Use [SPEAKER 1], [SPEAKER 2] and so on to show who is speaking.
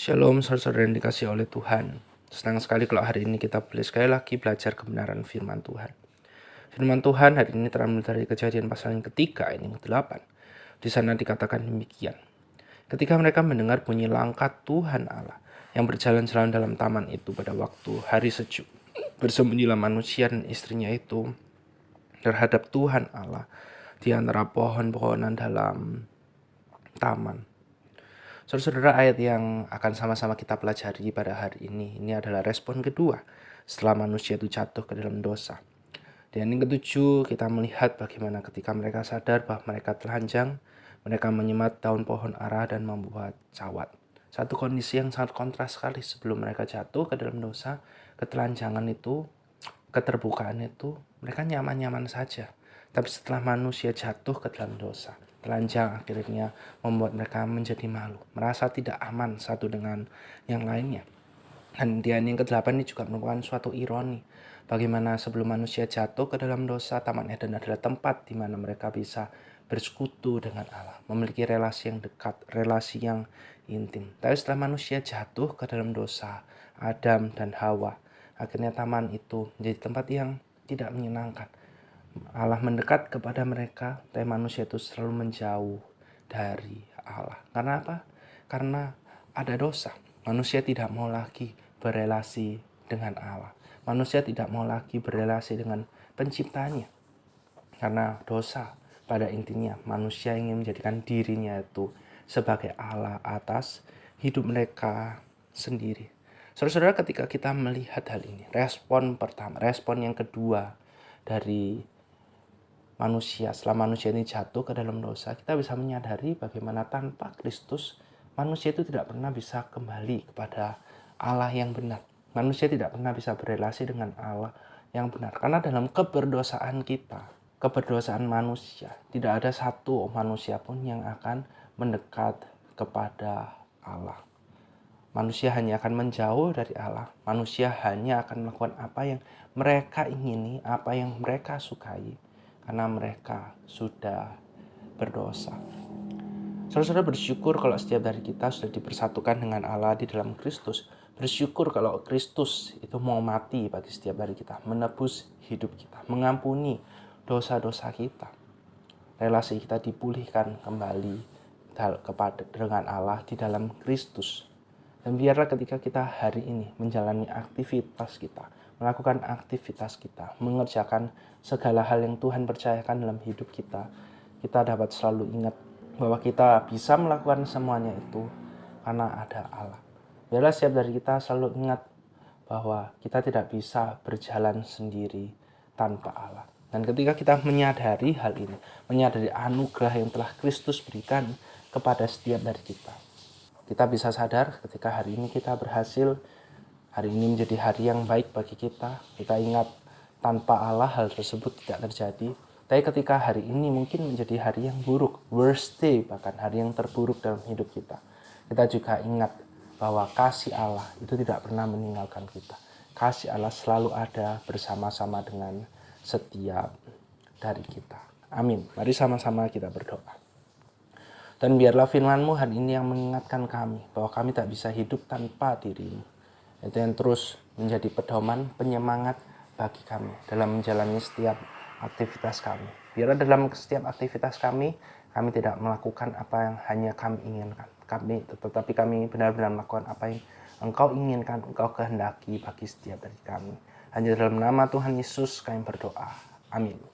[SPEAKER 1] Shalom saudara-saudara yang dikasihi oleh Tuhan. Senang sekali kalau hari ini kita boleh sekali lagi belajar kebenaran firman Tuhan. Firman Tuhan hari ini terambil dari Kejadian pasal yang ketiga, ayat yang ke-8. Di sana dikatakan demikian. Ketika mereka mendengar bunyi langkah Tuhan Allah yang berjalan-jalan dalam taman itu pada waktu hari sejuk, bersembunyilah manusia dan istrinya itu terhadap Tuhan Allah di antara pohon-pohonan dalam taman. Saudara-saudara, ayat yang akan sama-sama kita pelajari pada hari ini adalah respon kedua setelah manusia itu jatuh ke dalam dosa. Dan yang ketujuh, kita melihat bagaimana ketika mereka sadar bahwa mereka telanjang, mereka menyemat daun pohon ara dan membuat cawat. Satu kondisi yang sangat kontras sekali. Sebelum mereka jatuh ke dalam dosa, ketelanjangan itu, keterbukaan itu, mereka nyaman-nyaman saja. Tapi setelah manusia jatuh ke dalam dosa, telanjang akhirnya membuat mereka menjadi malu, merasa tidak aman satu dengan yang lainnya. Dan yang ke-8 ini juga merupakan suatu ironi. Bagaimana sebelum manusia jatuh ke dalam dosa, Taman Eden adalah tempat di mana mereka bisa bersekutu dengan Allah, memiliki relasi yang dekat, relasi yang intim. Tapi setelah manusia jatuh ke dalam dosa, Adam dan Hawa, akhirnya taman itu menjadi tempat yang tidak menyenangkan. Allah mendekat kepada mereka, tapi manusia itu selalu menjauh dari Allah. Karena apa? Karena ada dosa. Manusia tidak mau lagi berelasi dengan Allah. Manusia tidak mau lagi berelasi dengan penciptanya. Karena dosa, pada intinya manusia ingin menjadikan dirinya itu sebagai Allah atas hidup mereka sendiri. Saudara-saudara, ketika kita melihat hal ini, respon pertama, respon yang kedua dari manusia, setelah manusia ini jatuh ke dalam dosa, kita bisa menyadari bagaimana tanpa Kristus, manusia itu tidak pernah bisa kembali kepada Allah yang benar. Manusia tidak pernah bisa berelasi dengan Allah yang benar. Karena dalam keberdosaan kita, keberdosaan manusia, tidak ada satu manusia pun yang akan mendekat kepada Allah. Manusia hanya akan menjauh dari Allah. Manusia hanya akan melakukan apa yang mereka ingini, apa yang mereka sukai, karena mereka sudah berdosa. Saudara-saudara, bersyukur kalau setiap dari kita sudah dipersatukan dengan Allah di dalam Kristus. Bersyukur kalau Kristus itu mau mati bagi setiap dari kita, menebus hidup kita, mengampuni dosa-dosa kita. Relasi kita dipulihkan kembali dengan Allah di dalam Kristus. Dan biarlah ketika kita hari ini menjalani aktivitas kita, melakukan aktivitas kita, mengerjakan segala hal yang Tuhan percayakan dalam hidup kita, kita dapat selalu ingat bahwa kita bisa melakukan semuanya itu karena ada Allah. Biarlah setiap dari kita selalu ingat bahwa kita tidak bisa berjalan sendiri tanpa Allah. Dan ketika kita menyadari hal ini, menyadari anugerah yang telah Kristus berikan kepada setiap dari kita bisa sadar ketika hari ini kita berhasil, hari ini menjadi hari yang baik bagi kita. Kita ingat tanpa Allah hal tersebut tidak terjadi. Tapi ketika hari ini mungkin menjadi hari yang buruk, worst day, bahkan hari yang terburuk dalam hidup kita, kita juga ingat bahwa kasih Allah itu tidak pernah meninggalkan kita. Kasih Allah selalu ada bersama-sama dengan setiap dari kita. Amin. Mari sama-sama kita berdoa. Dan biarlah firman-Mu hari ini yang mengingatkan kami bahwa kami tak bisa hidup tanpa diri-Mu. Itu yang terus menjadi pedoman, penyemangat bagi kami dalam menjalani setiap aktivitas kami. Biarlah dalam setiap aktivitas kami tidak melakukan apa yang hanya kami inginkan. Tetapi kami benar-benar melakukan apa yang Engkau inginkan, Engkau kehendaki bagi setiap dari kami. Hanya dalam nama Tuhan Yesus kami berdoa. Amin.